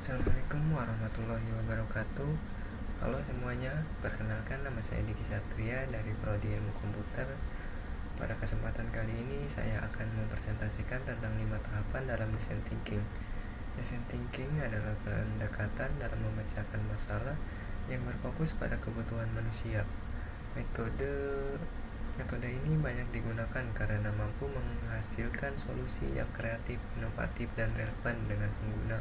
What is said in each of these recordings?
Assalamualaikum warahmatullahi wabarakatuh. Halo semuanya, perkenalkan nama saya Diki Satria dari Prodi Ilmu Komputer. Pada kesempatan kali ini saya akan mempresentasikan tentang 5 tahapan dalam design thinking. Design thinking adalah pendekatan dalam memecahkan masalah yang berfokus pada kebutuhan manusia. Metode ini banyak digunakan karena mampu menghasilkan solusi yang kreatif, inovatif, dan relevan dengan pengguna.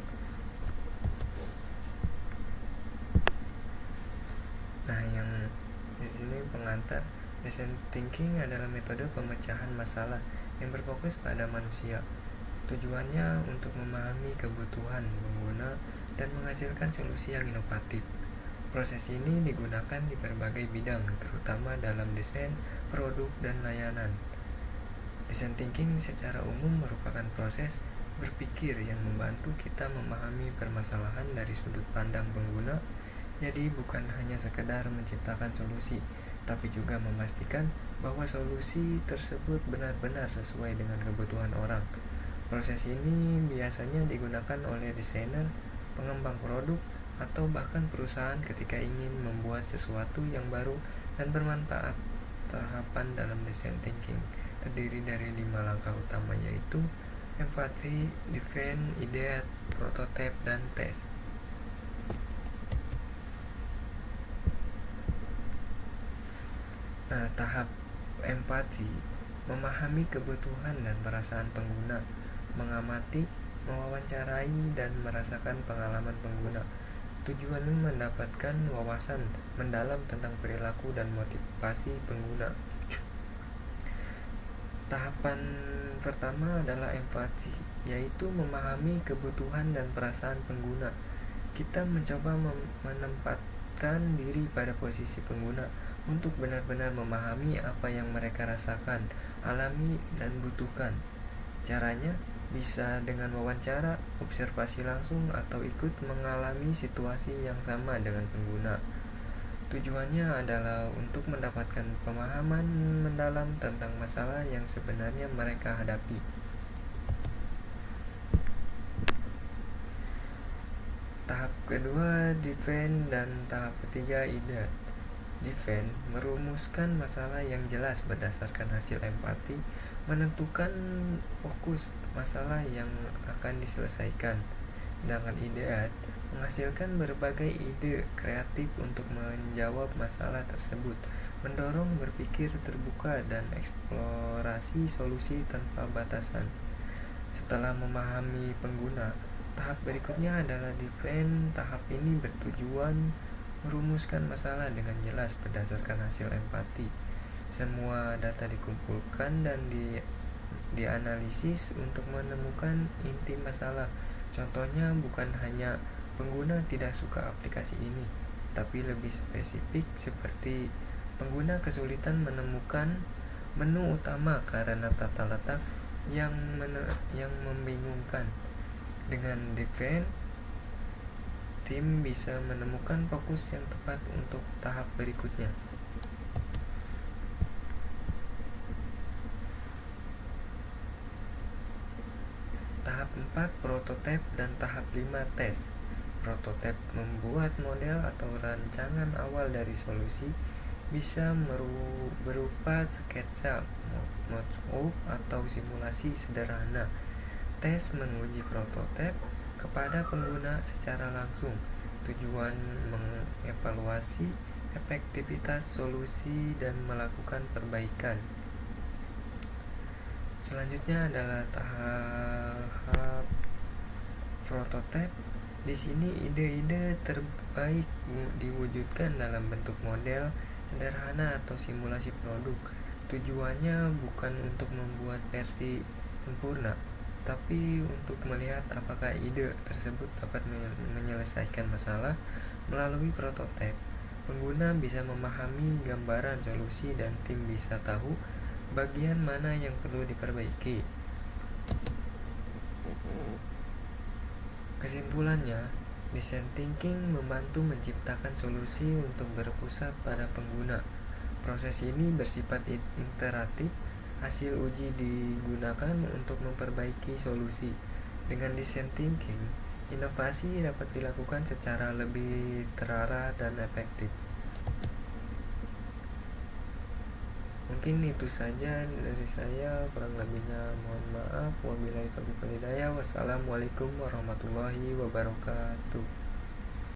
Nah, yang di sini pengantar, design thinking adalah metode pemecahan masalah yang berfokus pada manusia. Tujuannya untuk memahami kebutuhan pengguna dan menghasilkan solusi yang inovatif. Proses ini digunakan di berbagai bidang, terutama dalam desain, produk, dan layanan. Design thinking secara umum merupakan proses berpikir yang membantu kita memahami permasalahan dari sudut pandang pengguna. Jadi bukan hanya sekedar menciptakan solusi, tapi juga memastikan bahwa solusi tersebut benar-benar sesuai dengan kebutuhan orang. Proses ini biasanya digunakan oleh desainer, pengembang produk, atau bahkan perusahaan ketika ingin membuat sesuatu yang baru dan bermanfaat. Tahapan dalam design thinking terdiri dari 5 langkah utama, yaitu empathy, define, ideate, prototype, dan test. Nah, tahap empati, memahami kebutuhan dan perasaan pengguna, mengamati, mewawancarai, dan merasakan pengalaman pengguna. Tujuannya mendapatkan wawasan mendalam tentang perilaku dan motivasi pengguna. Tahapan pertama adalah empati, yaitu memahami kebutuhan dan perasaan pengguna. Kita mencoba menempatkan diri pada posisi pengguna untuk benar-benar memahami apa yang mereka rasakan, alami, dan butuhkan. Caranya bisa dengan wawancara, observasi langsung, atau ikut mengalami situasi yang sama dengan pengguna. Tujuannya adalah untuk mendapatkan pemahaman mendalam tentang masalah yang sebenarnya mereka hadapi. Tahap kedua, define, dan tahap ketiga, ideate. Define, merumuskan masalah yang jelas berdasarkan hasil empati, menentukan fokus masalah yang akan diselesaikan. Sedangkan ideate, menghasilkan berbagai ide kreatif untuk menjawab masalah tersebut, mendorong berpikir terbuka dan eksplorasi solusi tanpa batasan. Setelah memahami pengguna, tahap berikutnya adalah define. Tahap ini bertujuan merumuskan masalah dengan jelas berdasarkan hasil empati. Semua data dikumpulkan dan dianalisis untuk menemukan inti masalah. Contohnya bukan hanya pengguna tidak suka aplikasi ini, tapi lebih spesifik seperti pengguna kesulitan menemukan menu utama karena tata letak yang membingungkan. Dengan define, tim bisa menemukan fokus yang tepat untuk tahap berikutnya. Tahap 4, prototype, dan tahap 5, test. Prototype, membuat model atau rancangan awal dari solusi, bisa berupa sketsa, mock-up, atau simulasi sederhana. Tes, menguji prototipe kepada pengguna secara langsung. Tujuan mengevaluasi efektivitas solusi dan melakukan perbaikan. Selanjutnya adalah tahap prototype. Di sini ide-ide terbaik diwujudkan dalam bentuk model sederhana atau simulasi produk. Tujuannya bukan untuk membuat versi sempurna, tapi untuk melihat apakah ide tersebut dapat menyelesaikan masalah. Melalui prototipe, pengguna bisa memahami gambaran solusi dan tim bisa tahu bagian mana yang perlu diperbaiki. Kesimpulannya, design thinking membantu menciptakan solusi untuk berpusat pada pengguna. Proses ini bersifat iteratif. Hasil uji digunakan untuk memperbaiki solusi. Dengan design thinking, Inovasi dapat dilakukan secara lebih terarah dan efektif. Mungkin itu saja dari saya, kurang lebihnya mohon maaf. Wabillahi taufiq wal hidayah. Wassalamualaikum warahmatullahi wabarakatuh.